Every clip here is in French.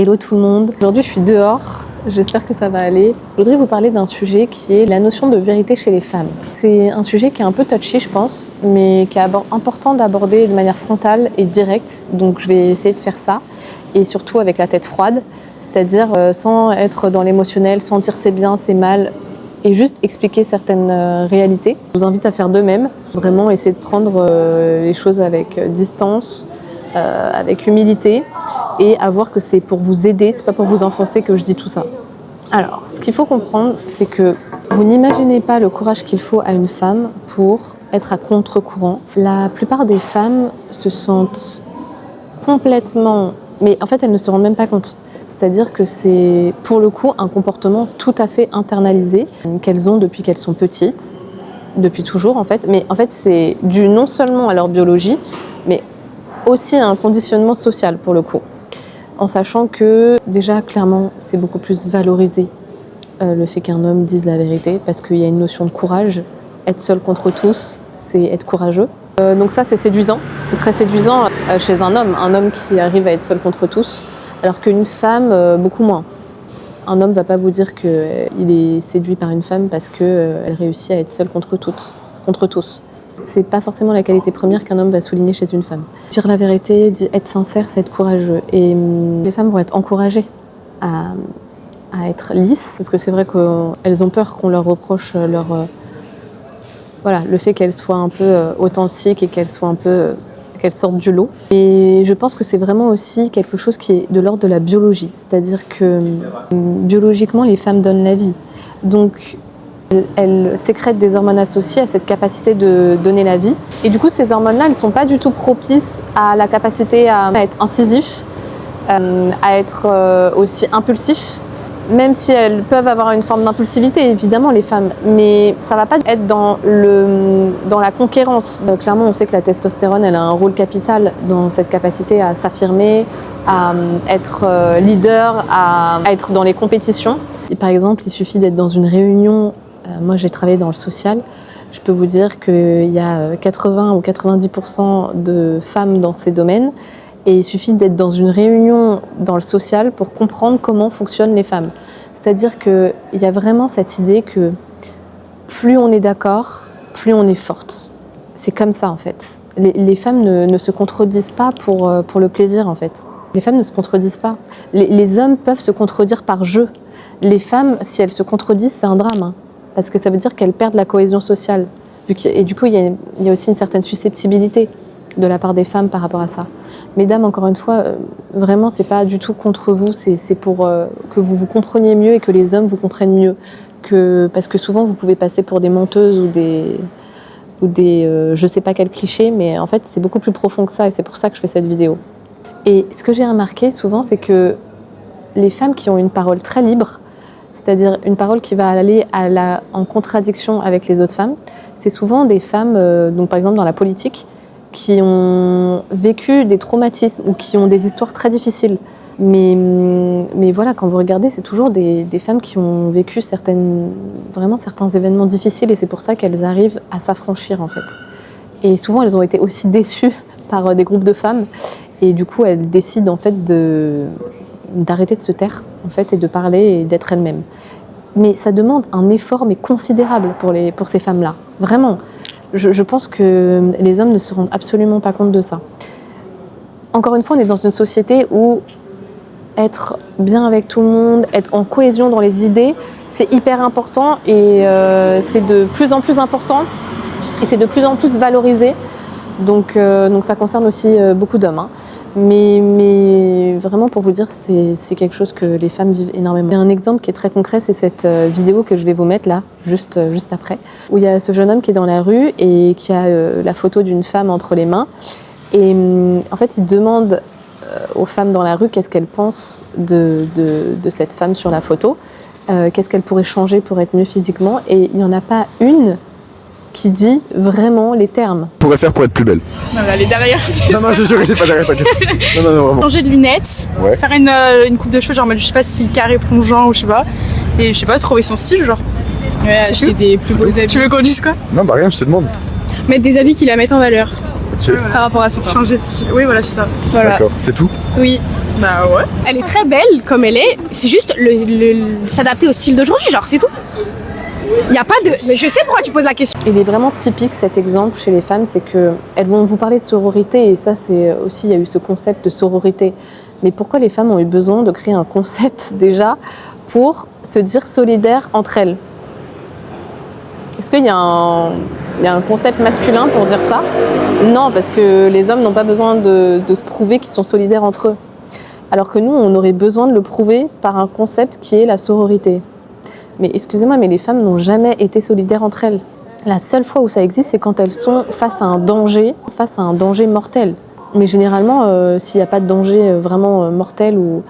Hello tout le monde. Aujourd'hui, je suis dehors. J'espère que ça va aller. Je voudrais vous parler d'un sujet qui est la notion de vérité chez les femmes. C'est un sujet qui est un peu touchy, je pense, mais qui est important d'aborder de manière frontale et directe. Donc, je vais essayer de faire ça, et surtout avec la tête froide, c'est-à-dire sans être dans l'émotionnel, sans dire c'est bien, c'est mal, et juste expliquer certaines réalités. Je vous invite à faire de même, vraiment essayer de prendre les choses avec distance, avec humilité, et à voir que c'est pour vous aider, c'est pas pour vous enfoncer que je dis tout ça. Alors, ce qu'il faut comprendre, c'est que vous n'imaginez pas le courage qu'il faut à une femme pour être à contre-courant. La plupart des femmes se sentent complètement... Mais en fait, elles ne se rendent même pas compte. C'est-à-dire que c'est, pour le coup, un comportement tout à fait internalisé, qu'elles ont depuis qu'elles sont petites, depuis toujours en fait. Mais en fait, c'est dû non seulement à leur biologie, mais aussi à un conditionnement social, pour le coup. En sachant que, déjà, clairement, c'est beaucoup plus valorisé le fait qu'un homme dise la vérité, parce qu'il y a une notion de courage. Être seul contre tous, c'est être courageux. Donc ça, c'est séduisant. C'est très séduisant chez un homme qui arrive à être seul contre tous, alors qu'une femme, beaucoup moins. Un homme ne va pas vous dire qu'il est séduit par une femme parce qu'elle réussit à être seule contre tous. C'est pas forcément la qualité première qu'un homme va souligner chez une femme. Dire la vérité, être sincère, c'est être courageux. Et les femmes vont être encouragées à être lisses, parce que c'est vrai qu'elles ont peur qu'on leur reproche le fait qu'elles soient un peu authentiques et qu'elles sortent du lot. Et je pense que c'est vraiment aussi quelque chose qui est de l'ordre de la biologie. C'est-à-dire que biologiquement, les femmes donnent la vie. Donc, elles sécrètent des hormones associées à cette capacité de donner la vie. Et du coup, ces hormones-là, elles ne sont pas du tout propices à la capacité à être incisif, à être aussi impulsif, même si elles peuvent avoir une forme d'impulsivité, évidemment, les femmes. Mais ça ne va pas être dans la conquérance. Clairement, on sait que la testostérone, elle a un rôle capital dans cette capacité à s'affirmer, à être leader, à être dans les compétitions. Et par exemple, il suffit d'être dans une réunion. Moi, j'ai travaillé dans le social. Je peux vous dire qu'il y a 80 ou 90% de femmes dans ces domaines. Et il suffit d'être dans une réunion dans le social pour comprendre comment fonctionnent les femmes. C'est-à-dire qu'il y a vraiment cette idée que plus on est d'accord, plus on est forte. C'est comme ça, en fait. Les femmes ne se contredisent pas pour le plaisir, en fait. Les femmes ne se contredisent pas. Les hommes peuvent se contredire par jeu. Les femmes, si elles se contredisent, c'est un drame, hein. Parce que ça veut dire qu'elles perdent la cohésion sociale. Et du coup, il y a aussi une certaine susceptibilité de la part des femmes par rapport à ça. Mesdames, encore une fois, vraiment, c'est pas du tout contre vous, c'est pour que vous vous compreniez mieux et que les hommes vous comprennent mieux. Parce que souvent, vous pouvez passer pour des menteuses ou des je sais pas quel cliché, mais en fait, c'est beaucoup plus profond que ça, et c'est pour ça que je fais cette vidéo. Et ce que j'ai remarqué souvent, c'est que les femmes qui ont une parole très libre, c'est-à-dire une parole qui va aller en contradiction avec les autres femmes, c'est souvent des femmes, donc par exemple dans la politique, qui ont vécu des traumatismes ou qui ont des histoires très difficiles. Mais voilà, quand vous regardez, c'est toujours des femmes qui ont vécu certains événements difficiles, et c'est pour ça qu'elles arrivent à s'affranchir, en fait. Et souvent, elles ont été aussi déçues par des groupes de femmes, et du coup, elles décident en fait d'arrêter de se taire, en fait, et de parler et d'être elles-mêmes. Mais ça demande un effort mais considérable pour ces femmes-là, vraiment. Je pense que les hommes ne se rendent absolument pas compte de ça. Encore une fois, on est dans une société où être bien avec tout le monde, être en cohésion dans les idées, c'est hyper important, et c'est de plus en plus important, et c'est de plus en plus valorisé. Donc ça concerne aussi beaucoup d'hommes, hein. Mais vraiment, pour vous dire, c'est quelque chose que les femmes vivent énormément. Il y a un exemple qui est très concret, c'est cette vidéo que je vais vous mettre là, juste après, où il y a ce jeune homme qui est dans la rue et qui a la photo d'une femme entre les mains. Et en fait, il demande aux femmes dans la rue qu'est-ce qu'elles pensent de cette femme sur la photo, qu'est-ce qu'elle pourrait changer pour être mieux physiquement. Et il n'y en a pas une qui dit vraiment les termes. Pourrait faire pour être plus belle. Non, mais elle est derrière. Non, j'ai juré, elle est pas derrière, t'inquiète. Non, vraiment. Changer de lunettes, ouais. Faire une coupe de cheveux, genre, je sais pas, style carré plongeant ou je sais pas. Et je sais pas, trouver son style, genre. Ouais, acheter des plus beaux habits. Tu veux qu'on dise quoi? Non, bah rien, je te demande. Mettre des habits qui la mettent en valeur. Okay. Par rapport à son changer de style. Oui, voilà, c'est ça. Voilà. D'accord, c'est tout? Oui. Bah ouais. Elle est très belle comme elle est, c'est juste s'adapter au style d'aujourd'hui, genre, c'est tout. Il n'y a pas de... Mais je sais pourquoi tu poses la question. Il est vraiment typique cet exemple chez les femmes, c'est qu'elles vont vous parler de sororité, et ça c'est aussi, il y a eu ce concept de sororité. Mais pourquoi les femmes ont eu besoin de créer un concept déjà pour se dire solidaires entre elles? Est-ce qu'il y a un concept masculin pour dire ça? Non, parce que les hommes n'ont pas besoin de se prouver qu'ils sont solidaires entre eux. Alors que nous, on aurait besoin de le prouver par un concept qui est la sororité. Mais excusez-moi, mais les femmes n'ont jamais été solidaires entre elles. La seule fois où ça existe, c'est quand elles sont face à un danger mortel. Mais généralement, s'il n'y a pas de danger vraiment mortel ou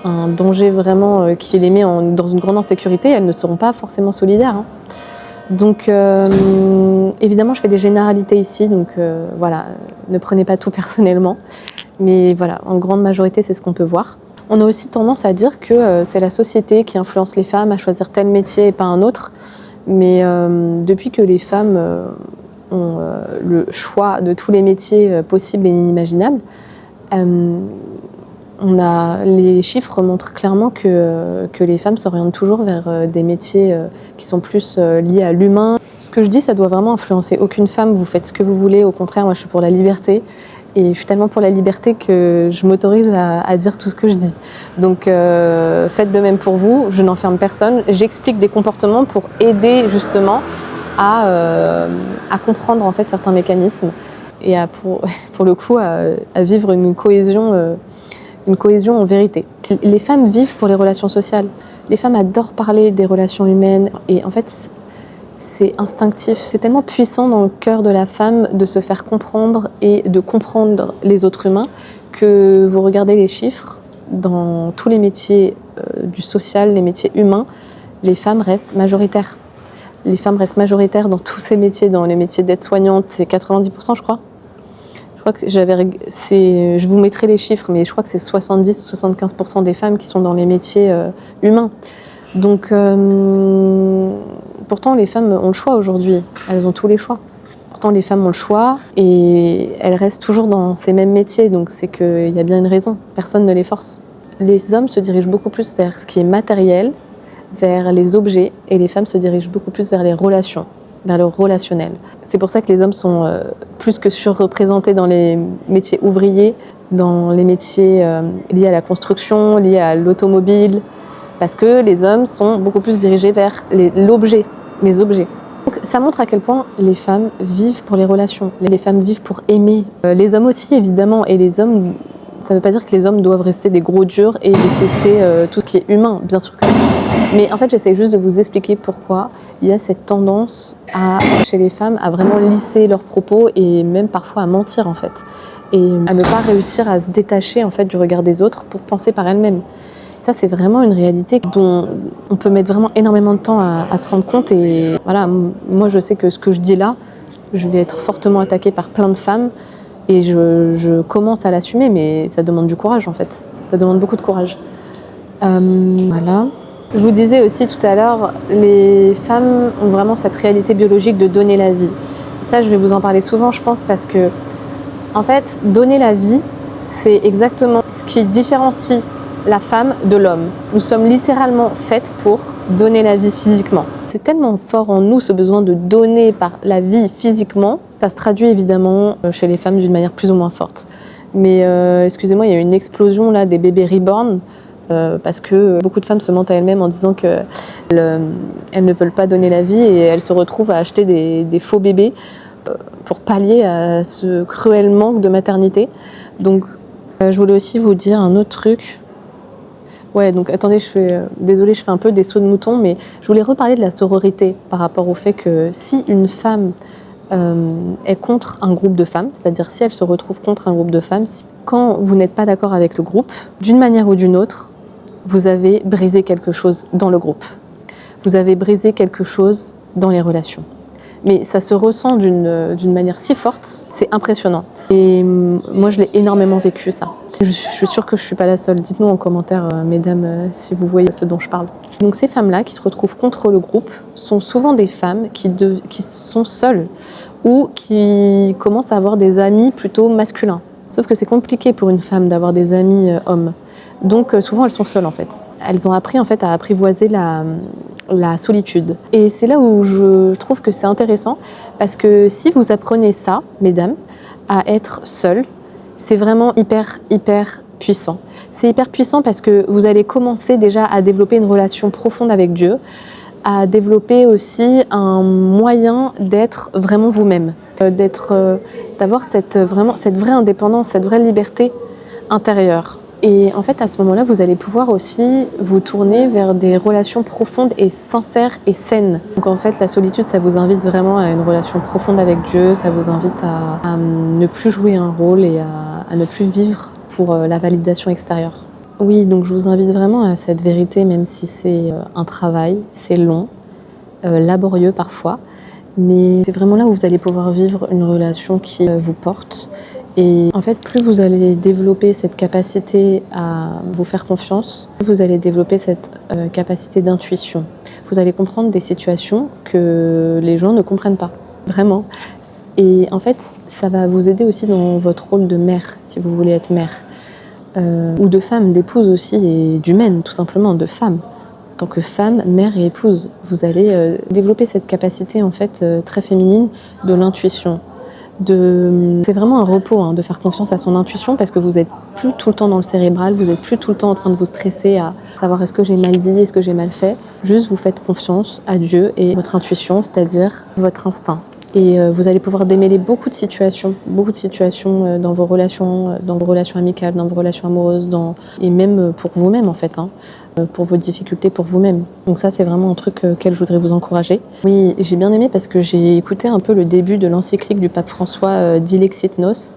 un danger vraiment qui les met dans une grande insécurité, elles ne seront pas forcément solidaires. Hein. Donc, évidemment, je fais des généralités ici, donc voilà, ne prenez pas tout personnellement. Mais voilà, en grande majorité, c'est ce qu'on peut voir. On a aussi tendance à dire que c'est la société qui influence les femmes à choisir tel métier et pas un autre. Mais depuis que les femmes ont le choix de tous les métiers possibles et inimaginables, les chiffres montrent clairement que les femmes s'orientent toujours vers des métiers qui sont plus liés à l'humain. Ce que je dis, ça doit vraiment influencer aucune femme. Vous faites ce que vous voulez. Au contraire, moi, je suis pour la liberté. Et je suis tellement pour la liberté que je m'autorise à dire tout ce que je dis. Donc faites de même pour vous, je n'enferme personne. J'explique des comportements pour aider justement à comprendre en fait certains mécanismes et pour le coup à vivre une cohésion en vérité. Les femmes vivent pour les relations sociales. Les femmes adorent parler des relations humaines et en fait c'est instinctif, c'est tellement puissant dans le cœur de la femme de se faire comprendre et de comprendre les autres humains que vous regardez les chiffres, dans tous les métiers du social, les métiers humains, les femmes restent majoritaires. Les femmes restent majoritaires dans tous ces métiers, dans les métiers d'aide-soignante, c'est 90% je crois. Je crois que je vous mettrai les chiffres, mais je crois que c'est 70 ou 75% des femmes qui sont dans les métiers humains. Donc pourtant, les femmes ont le choix aujourd'hui. Elles ont tous les choix. Pourtant, les femmes ont le choix et elles restent toujours dans ces mêmes métiers. Donc, c'est qu'il y a bien une raison. Personne ne les force. Les hommes se dirigent beaucoup plus vers ce qui est matériel, vers les objets, et les femmes se dirigent beaucoup plus vers les relations, vers le relationnel. C'est pour ça que les hommes sont plus que surreprésentés dans les métiers ouvriers, dans les métiers liés à la construction, liés à l'automobile, parce que les hommes sont beaucoup plus dirigés vers l'objet, les objets. Donc, ça montre à quel point les femmes vivent pour les relations, les femmes vivent pour aimer. Les hommes aussi, évidemment, et les hommes, ça ne veut pas dire que les hommes doivent rester des gros durs et détester tout ce qui est humain, bien sûr que non. Mais en fait, j'essaie juste de vous expliquer pourquoi il y a cette tendance chez les femmes à vraiment lisser leurs propos et même parfois à mentir, en fait. Et à ne pas réussir à se détacher, en fait, du regard des autres pour penser par elles-mêmes. Ça, c'est vraiment une réalité dont on peut mettre vraiment énormément de temps à se rendre compte. Et voilà, moi, je sais que ce que je dis là, je vais être fortement attaquée par plein de femmes. Et je commence à l'assumer, mais ça demande du courage, en fait. Ça demande beaucoup de courage. Voilà. Je vous disais aussi tout à l'heure, les femmes ont vraiment cette réalité biologique de donner la vie. Ça, je vais vous en parler souvent, je pense, parce que, en fait, donner la vie, c'est exactement ce qui différencie la femme de l'homme. Nous sommes littéralement faites pour donner la vie physiquement. C'est tellement fort en nous ce besoin de donner par la vie physiquement. Ça se traduit évidemment chez les femmes d'une manière plus ou moins forte. Mais excusez-moi, il y a une explosion là des bébés reborn parce que beaucoup de femmes se mentent à elles-mêmes en disant qu'elles ne veulent pas donner la vie et elles se retrouvent à acheter des faux bébés pour pallier à ce cruel manque de maternité. Donc je voulais aussi vous dire un autre truc. Ouais, donc attendez, désolée, je fais un peu des sauts de mouton, mais je voulais reparler de la sororité par rapport au fait que si une femme est contre un groupe de femmes, c'est-à-dire si elle se retrouve contre un groupe de femmes, quand vous n'êtes pas d'accord avec le groupe, d'une manière ou d'une autre, vous avez brisé quelque chose dans le groupe. Vous avez brisé quelque chose dans les relations. Mais ça se ressent d'une manière si forte, c'est impressionnant. Et moi, je l'ai énormément vécu, ça. Je suis sûre que je ne suis pas la seule. Dites-nous en commentaire, mesdames, si vous voyez ce dont je parle. Donc ces femmes-là qui se retrouvent contre le groupe sont souvent des femmes qui sont seules ou qui commencent à avoir des amis plutôt masculins. Sauf que c'est compliqué pour une femme d'avoir des amis hommes. Donc souvent elles sont seules en fait. Elles ont appris en fait à apprivoiser la solitude. Et c'est là où je trouve que c'est intéressant parce que si vous apprenez ça, mesdames, à être seules, c'est vraiment hyper puissant. C'est hyper puissant parce que vous allez commencer déjà à développer une relation profonde avec Dieu, à développer aussi un moyen d'être vraiment vous-même, d'avoir cette vraie indépendance, cette vraie liberté intérieure. Et en fait, à ce moment-là, vous allez pouvoir aussi vous tourner vers des relations profondes et sincères et saines. Donc en fait, la solitude, ça vous invite vraiment à une relation profonde avec Dieu, ça vous invite à ne plus jouer un rôle et à ne plus vivre pour la validation extérieure. Oui, donc je vous invite vraiment à cette vérité, même si c'est un travail, c'est long, laborieux parfois, mais c'est vraiment là où vous allez pouvoir vivre une relation qui vous porte. Et en fait, plus vous allez développer cette capacité à vous faire confiance, plus vous allez développer cette capacité d'intuition. Vous allez comprendre des situations que les gens ne comprennent pas, vraiment. Et en fait, ça va vous aider aussi dans votre rôle de mère, si vous voulez être mère. Ou de femme, d'épouse aussi, et d'humaine, tout simplement, de femme. En tant que femme, mère et épouse, vous allez développer cette capacité en fait très féminine de l'intuition. C'est vraiment un repos de faire confiance à son intuition parce que vous n'êtes plus tout le temps dans le cérébral, vous n'êtes plus tout le temps en train de vous stresser à savoir est-ce que j'ai mal dit, est-ce que j'ai mal fait. Juste vous faites confiance à Dieu et votre intuition, c'est-à-dire votre instinct. Et vous allez pouvoir démêler beaucoup de situations dans vos relations amicales, dans vos relations amoureuses, et même pour vous-même en fait, pour vos difficultés pour vous-même. Donc ça, c'est vraiment un truc auquel je voudrais vous encourager. Oui, j'ai bien aimé parce que j'ai écouté un peu le début de l'encyclique du pape François Dilexit Nos.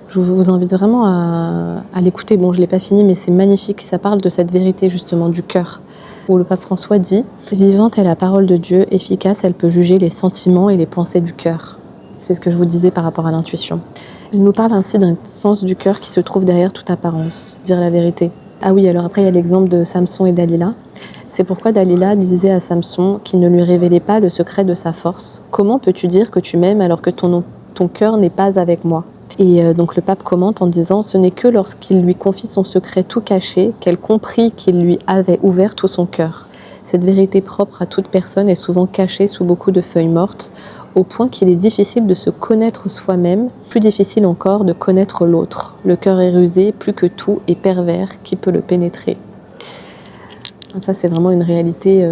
Je vous invite vraiment à l'écouter. Bon, je ne l'ai pas fini, mais c'est magnifique. Ça parle de cette vérité justement du cœur, où le pape François dit « Vivante est la parole de Dieu, efficace, elle peut juger les sentiments et les pensées du cœur. » C'est ce que je vous disais par rapport à l'intuition. Il nous parle ainsi d'un sens du cœur qui se trouve derrière toute apparence, dire la vérité. Ah oui, alors après il y a l'exemple de Samson et Dalila. C'est pourquoi Dalila disait à Samson qu'il ne lui révélait pas le secret de sa force. « Comment peux-tu dire que tu m'aimes alors que ton cœur n'est pas avec moi ?» Et donc le pape commente en disant « Ce n'est que lorsqu'il lui confie son secret tout caché qu'elle comprit qu'il lui avait ouvert tout son cœur. Cette vérité propre à toute personne est souvent cachée sous beaucoup de feuilles mortes, au point qu'il est difficile de se connaître soi-même, plus difficile encore de connaître l'autre. Le cœur est rusé, plus que tout, et pervers, qui peut le pénétrer ?» Ça, c'est vraiment une réalité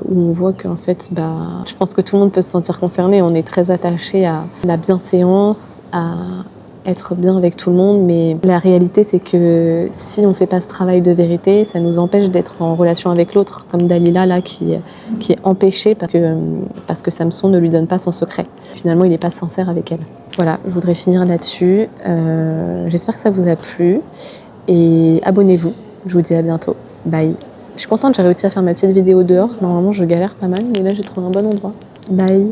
où on voit qu'en fait, je pense que tout le monde peut se sentir concerné. On est très attaché à la bienséance, à être bien avec tout le monde, mais la réalité, c'est que si on ne fait pas ce travail de vérité, ça nous empêche d'être en relation avec l'autre, comme Dalila, là, qui est empêchée parce que Samson ne lui donne pas son secret. Finalement, il n'est pas sincère avec elle. Voilà, je voudrais finir là-dessus. J'espère que ça vous a plu, et abonnez-vous. Je vous dis à bientôt. Bye. Je suis contente, j'ai réussi à faire ma petite vidéo dehors. Normalement, je galère pas mal, mais là, j'ai trouvé un bon endroit. Bye.